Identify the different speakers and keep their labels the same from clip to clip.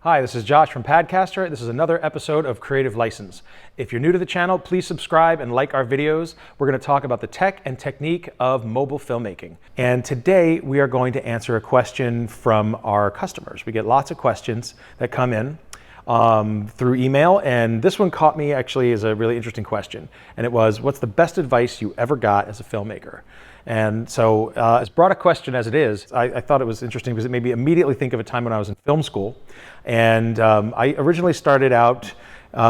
Speaker 1: Hi, this is Josh from Padcaster. This is another episode of Creative License. If you're new to the channel, please subscribe and like our videos. We're going to talk about the tech and technique of mobile filmmaking. And today we are going to answer a question from our customers. We get lots of questions that come in through email, and this one caught me actually as a really interesting question. And it was, what's the best advice you ever got as a filmmaker? And so as broad a question as it is, I thought it was interesting because it made me immediately think of a time when I was in film school. And I originally started out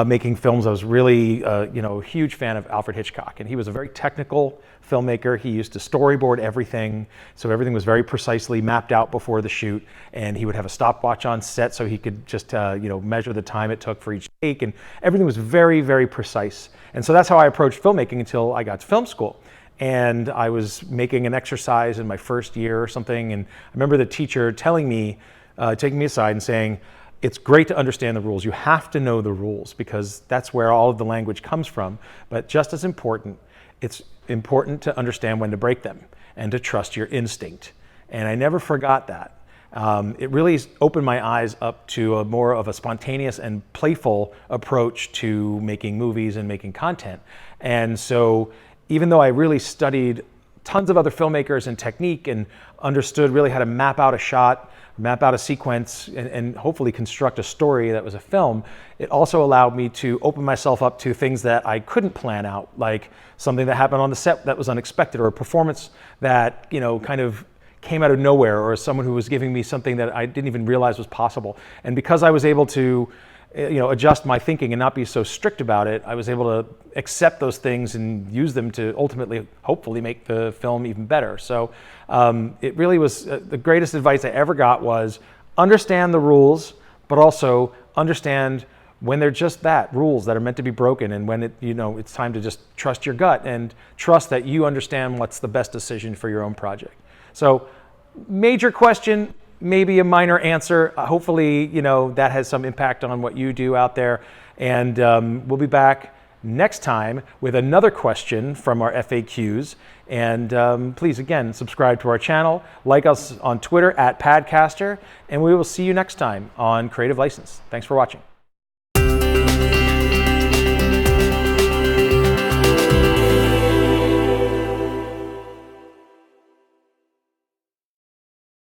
Speaker 1: making films. I was really a huge fan of Alfred Hitchcock, and he was a very technical filmmaker. He used to storyboard everything, so everything was very precisely mapped out before the shoot, and he would have a stopwatch on set so he could just measure the time it took for each take, and everything was very, very precise. And so that's how I approached filmmaking until I got to film school. And I was making an exercise in my first year or something, and I remember the teacher telling me, taking me aside and saying, it's great to understand the rules. You have to know the rules because that's where all of the language comes from. But just as important, it's important to understand when to break them and to trust your instinct. And I never forgot that. It really opened my eyes up to more of a spontaneous and playful approach to making movies and making content. And so even though I really studied tons of other filmmakers and technique and understood really how to map out a shot, map out a sequence, and hopefully construct a story that was a film, it also allowed me to open myself up to things that I couldn't plan out, like something that happened on the set that was unexpected, or a performance that kind of came out of nowhere, or someone who was giving me something that I didn't even realize was possible. And because I was able to adjust my thinking and not be so strict about it, I was able to accept those things and use them to ultimately, hopefully, make the film even better. So it really was the greatest advice I ever got was understand the rules, but also understand when they're just that, rules that are meant to be broken, and when it's time to just trust your gut and trust that you understand what's the best decision for your own project. So major question, maybe a minor answer. Hopefully, that has some impact on what you do out there. And we'll be back next time with another question from our FAQs. And please, again, subscribe to our channel, like us on Twitter @Padcaster, and we will see you next time on Creative License. Thanks for watching.